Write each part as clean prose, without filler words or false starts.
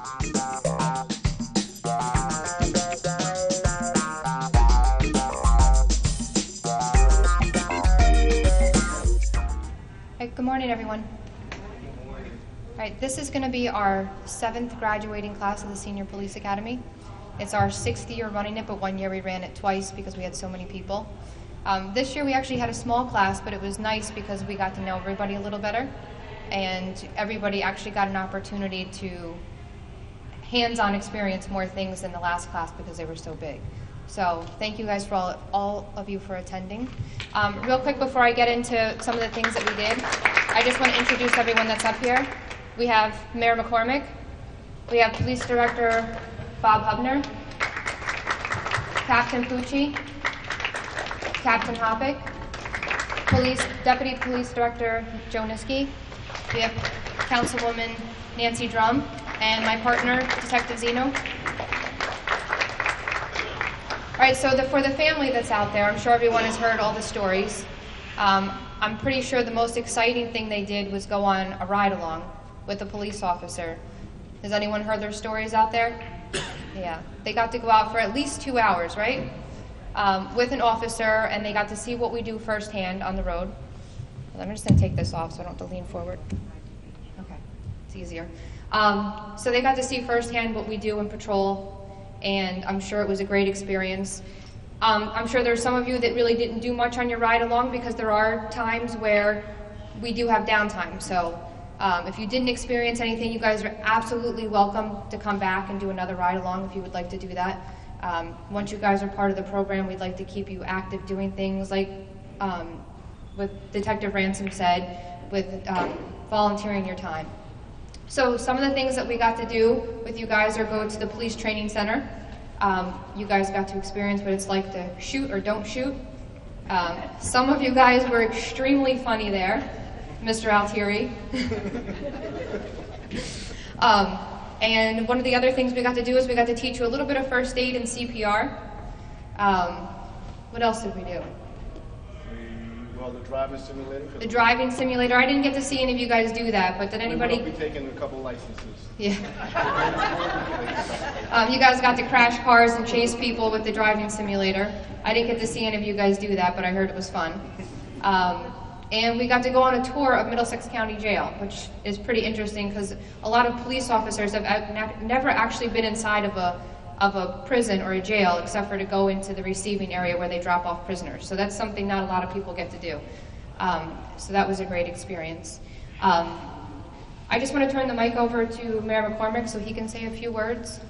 Good morning, everyone. All right, this is going to be our 7th graduating class of the Senior Police Academy. It's our 6th year running it, but one year we ran it twice because we had so many people. This year we actually had a small class, but it was nice because we got to know everybody a little better, and everybody actually got an opportunity to hands-on experience more things than the last class because they were so big. So thank you guys for all of you for attending. Real quick before I get into some of the things that we did, I just want to introduce everyone that's up here. We have Mayor McCormick. We have Police Director Bob Hubner, Captain Pucci, Captain Hoppick, Deputy Police Director Joe Niski. We have Councilwoman Nancy Drum, and my partner, Detective Zeno. All right, so for the family that's out there, I'm sure everyone has heard all the stories. I'm pretty sure the most exciting thing they did was go on a ride-along with a police officer. Has anyone heard their stories out there? Yeah, they got to go out for at least 2 hours, right? With an officer, and they got to see what we do firsthand on the road. I'm just gonna take this off so I don't have to lean forward. Okay, it's easier. So they got to see firsthand what we do in patrol, and I'm sure it was a great experience. I'm sure there's some of you that really didn't do much on your ride along because there are times where we do have downtime. So if you didn't experience anything, you guys are absolutely welcome to come back and do another ride along if you would like to do that. Once you guys are part of the program, we'd like to keep you active doing things like what Detective Ransom said with volunteering your time. So some of the things that we got to do with you guys are go to the police training center. You guys got to experience what it's like to shoot or don't shoot. Some of you guys were extremely funny there, Mr. Altieri. And one of the other things we got to do is we got to teach you a little bit of first aid and CPR. What else did we do? Well, the driving simulator. The driving simulator. I didn't get to see any of you guys do that, but did anybody? We'll be taking a couple licenses. Yeah. You guys got to crash cars and chase people with the driving simulator. I didn't get to see any of you guys do that, but I heard it was fun. And we got to go on a tour of Middlesex County Jail, which is pretty interesting because a lot of police officers have never actually been inside of a prison or a jail except for to go into the receiving area where they drop off prisoners. So that's something not a lot of people get to do. So that was a great experience. I just want to turn the mic over to Mayor McCormick so he can say a few words.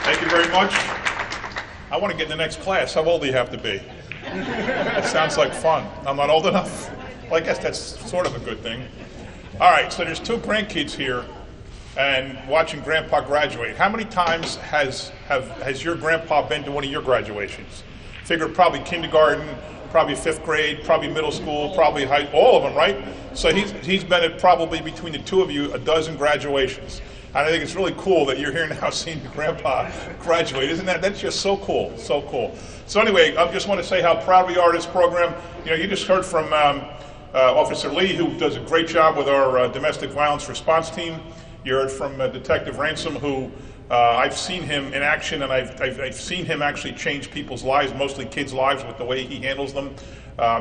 Thank you very much. I want to get in the next class. How old do you have to be? That sounds like fun. I'm not old enough. Well, I guess that's sort of a good thing. All right, so there's 2 grandkids here and watching Grandpa graduate. How many times has your grandpa been to one of your graduations? Figure probably kindergarten, probably 5th grade, probably middle school, probably all of them, right? So he's been at probably between the 2 of you a dozen graduations. And I think it's really cool that you're here now seeing your grandpa graduate. Isn't that's just so cool, so cool. So anyway, I just want to say how proud we are of this program. You know, you just heard from Officer Lee, who does a great job with our domestic violence response team. You heard from Detective Ransom, who I've seen him in action, and I've seen him actually change people's lives, mostly kids' lives, with the way he handles them.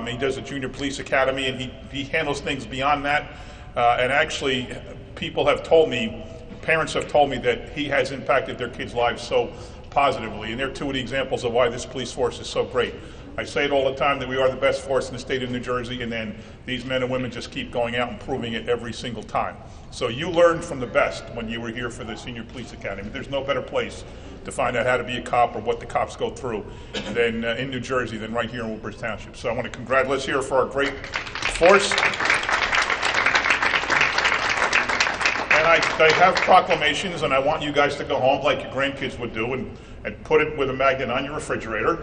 He does a junior police academy, and he handles things beyond that. And actually, people have told me, parents have told me that he has impacted their kids' lives so positively, and they're 2 of the examples of why this police force is so great. I say it all the time that we are the best force in the state of New Jersey, and then these men and women just keep going out and proving it every single time. So you learned from the best when you were here for the Senior Police Academy. There's no better place to find out how to be a cop or what the cops go through than in New Jersey than right here in Woodbridge Township. So I want to congratulate us here for our great force. And I have proclamations, and I want you guys to go home like your grandkids would do and put it with a magnet on your refrigerator.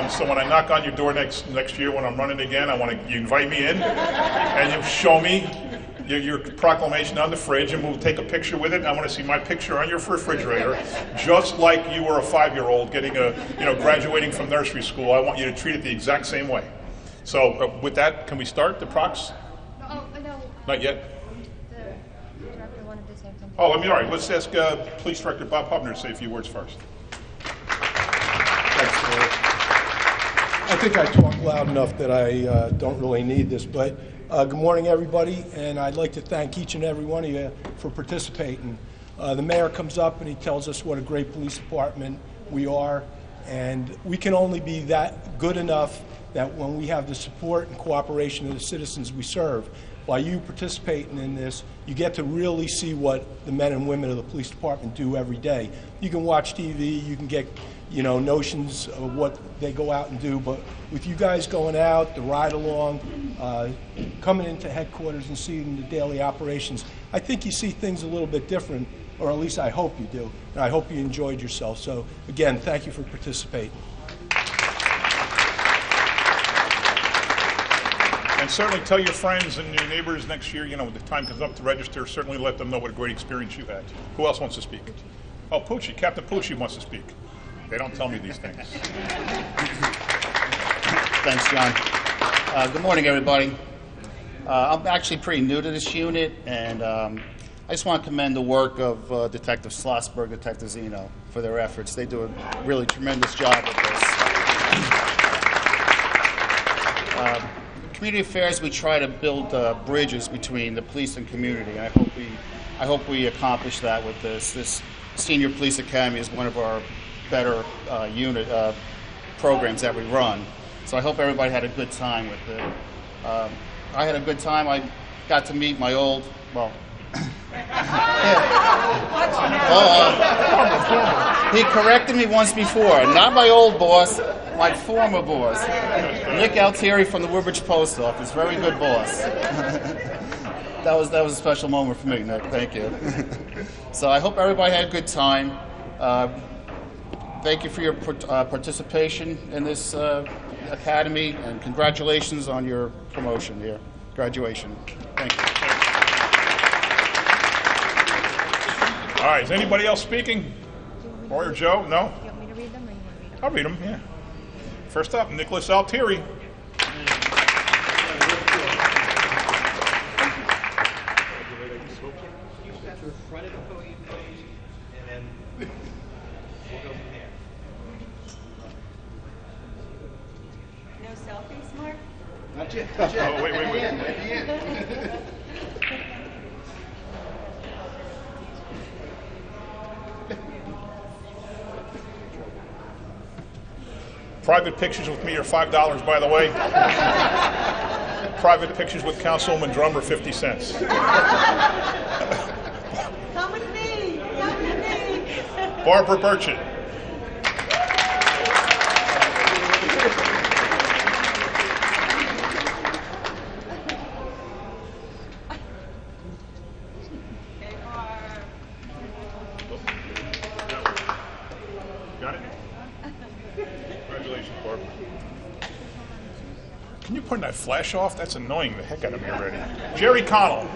So when I knock on your door next year when I'm running again, you invite me in and you show me your proclamation on the fridge, and we'll take a picture with it. I want to see my picture on your refrigerator, just like you were a 5-year-old getting graduating from nursery school. I want you to treat it the exact same way. So with that, can we start the procs? Oh, no. Not yet? Oh, all right. Let's ask Police Director Bob Hubner to say a few words first. Thanks, Larry. I think I talk loud enough that I don't really need this, but good morning, everybody, and I'd like to thank each and every one of you for participating. The mayor comes up and he tells us what a great police department we are, and we can only be that good enough that when we have the support and cooperation of the citizens we serve. By you participating in this, you get to really see what the men and women of the police department do every day. You can watch TV, you can get, notions of what they go out and do, but with you guys going out, the ride along, coming into headquarters and seeing the daily operations, I think you see things a little bit different, or at least I hope you do, and I hope you enjoyed yourself. So again, thank you for participating. And certainly tell your friends and your neighbors next year, when the time comes up to register, certainly let them know what a great experience you had. Who else wants to speak? Oh, Pucci, Captain Pucci wants to speak. They don't tell me these things. Thanks, John. Good morning, everybody. I'm actually pretty new to this unit, and I just want to commend the work of Detective Schlossberg, Detective Zeno, for their efforts. They do a really tremendous job with this. Community affairs, we try to build bridges between the police and community, and I hope we accomplish that with this. This Senior Police Academy is one of our better programs that we run. So I hope everybody had a good time with it. I had a good time. I got to meet my old, he corrected me once before. Not my old boss, my former boss, Nick Altieri from the Woodbridge Post Office. Very good boss. That was a special moment for me, Nick. Thank you. So I hope everybody had a good time. Thank you for your participation in this academy, and congratulations on your promotion here, graduation. Thank you. All right, is anybody else speaking? Roy or Joe? No? You want me to read them, or you want to read them? I'll read them, yeah. First up, Nicholas Altieri. No selfies, Mark? Not yet. Oh, wait. Private pictures with me are $5, by the way. Private pictures with Councilwoman Drummer, 50 cents. Come with me. Come with me. Barbara Burchett. Got it? Congratulations, Barbara. Can you turn that flash off? That's annoying the heck out of me already. Jerry Connell.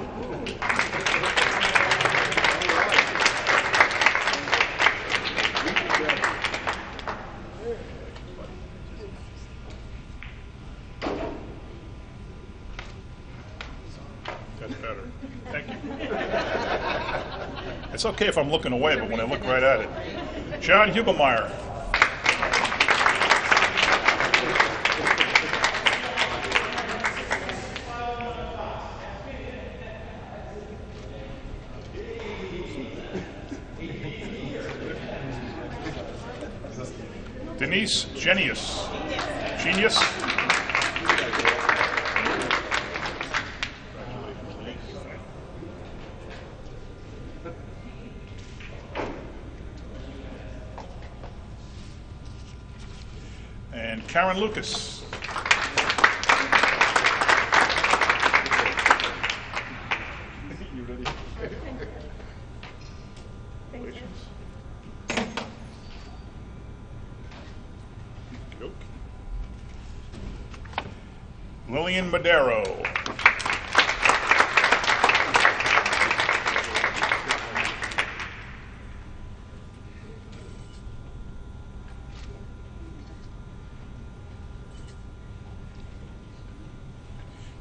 That's better. Thank you. It's okay if I'm looking away, but when I look right at it. John Hugelmeyer. Denise Genius. Genius. And Karen Lucas. You ready? Congratulations. Lillian Madero.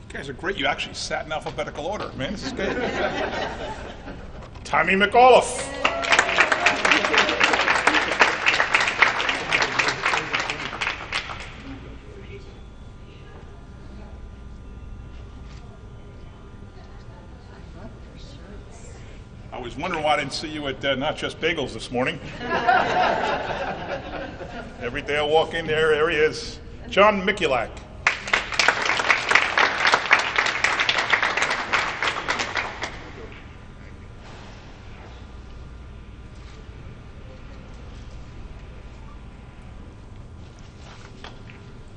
You guys are great. You actually sat in alphabetical order, man. This is good. Tommy McAuliffe. I was wondering why I didn't see you at Not Just Bagels this morning. Every day I walk in there he is. John Mikulak.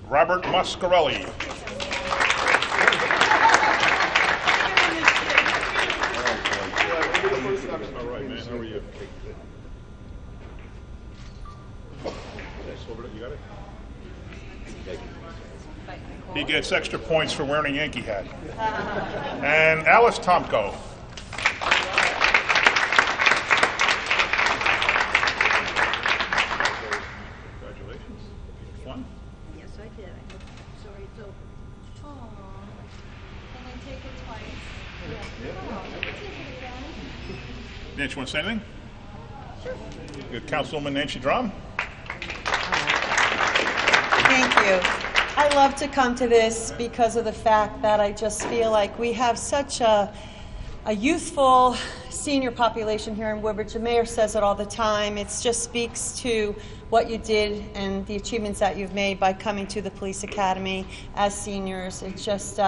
Robert Mascarelli. All right, man. How are you? You got it? He gets extra points for wearing a Yankee hat. And Alice Tomko. Congratulations. Fun? Yes, I did. Sorry, it's over. Oh, can I take it twice? Yeah. Oh, take it again. Nancy, want to say anything? Sure. Councilwoman Nancy Drum. Thank you. I love to come to this because of the fact that I just feel like we have such a youthful senior population here in Woodbridge. The mayor says it all the time. It just speaks to what you did and the achievements that you've made by coming to the police academy as seniors. It just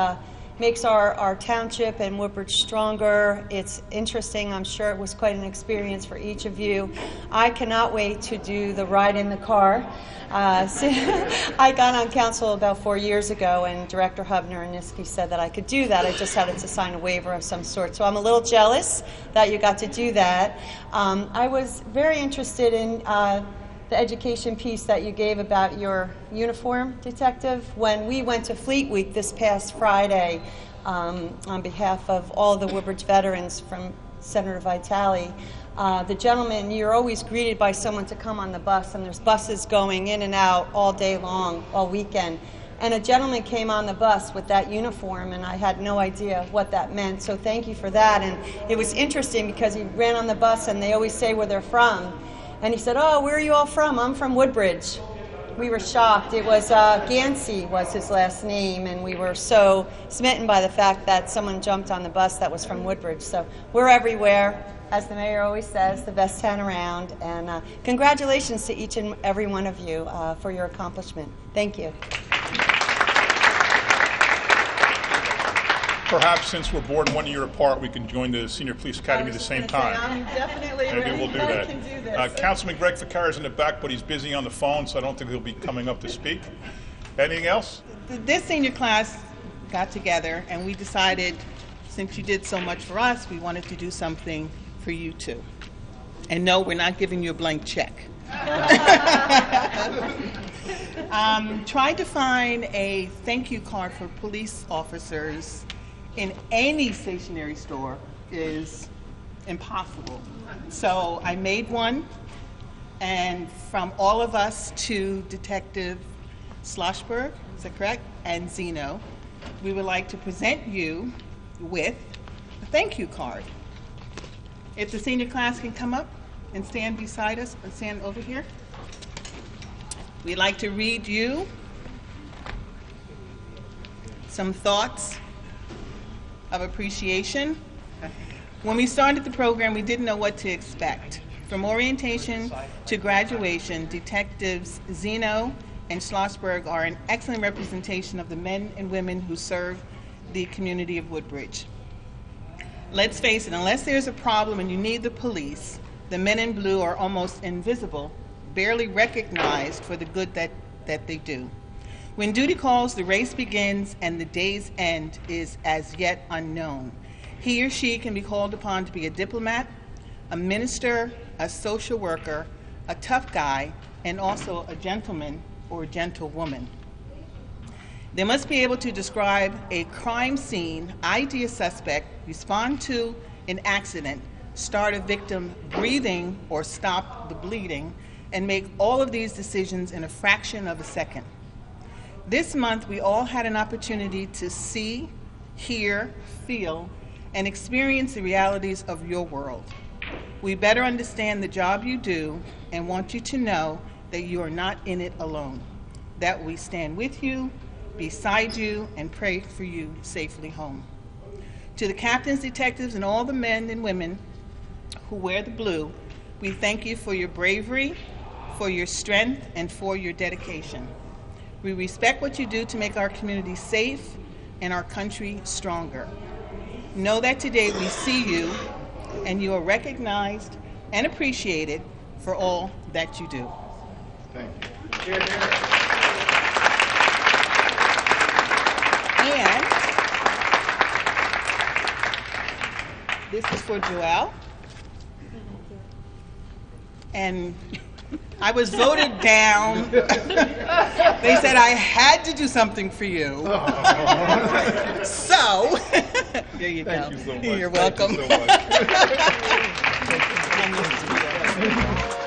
makes our township and Woodbridge stronger. It's interesting. I'm sure it was quite an experience for each of you. I cannot wait to do the ride in the car. I got on council about 4 years ago, and Director Hubner and Niski said that I could do that. I just had to sign a waiver of some sort. So I'm a little jealous that you got to do that. I was very interested in the education piece that you gave about your uniform, Detective. When we went to Fleet Week this past Friday, on behalf of all the Woodbridge veterans from Senator Vitale, the gentleman, you're always greeted by someone to come on the bus, and there's buses going in and out all day long, all weekend. And a gentleman came on the bus with that uniform, and I had no idea what that meant, so thank you for that. And it was interesting because he ran on the bus, and they always say where they're from. And he said, "Oh, where are you all from?" "I'm from Woodbridge." We were shocked. It was Gansey was his last name, and we were so smitten by the fact that someone jumped on the bus that was from Woodbridge. So we're everywhere. As the mayor always says, the best town around. And congratulations to each and every one of you for your accomplishment. Thank you. Perhaps since we're born 1 year apart, we can join the Senior Police Academy at the same time. I'm definitely Maybe ready. we'll do I that. can do this. Councilman Greg Ficarra's in the back, but he's busy on the phone, so I don't think he'll be coming up to speak. Anything else? This senior class got together and we decided, since you did so much for us, we wanted to do something for you too. And no, we're not giving you a blank check. Trying to find a thank you card for police officers in any stationery store is impossible. So I made one, and from all of us to Detective Schlossberg, is that correct? And Zeno, we would like to present you with a thank you card. If the senior class can come up and stand beside us, or stand over here. We'd like to read you some thoughts of appreciation. When we started the program, we didn't know what to expect. From orientation to graduation, Detectives Zeno and Schlossberg are an excellent representation of the men and women who serve the community of Woodbridge. Let's face it, unless there's a problem and you need the police, the men in blue are almost invisible, barely recognized for the good that they do. When duty calls, the race begins and the day's end is as yet unknown. He or she can be called upon to be a diplomat, a minister, a social worker, a tough guy, and also a gentleman or gentlewoman. They must be able to describe a crime scene, ID a suspect, respond to an accident, start a victim breathing or stop the bleeding, and make all of these decisions in a fraction of a second. This month, we all had an opportunity to see, hear, feel, and experience the realities of your world. We better understand the job you do and want you to know that you are not in it alone, that we stand with you, beside you, and pray for you safely home. To the captains, detectives, and all the men and women who wear the blue, we thank you for your bravery, for your strength, and for your dedication. We respect what you do to make our community safe and our country stronger. Know that today we see you, and you are recognized and appreciated for all that you do. Thank you. And this is for Joelle. And I was voted down. They said I had to do something for you. So, there you go. Thank you so much. You're welcome. Thank you so much.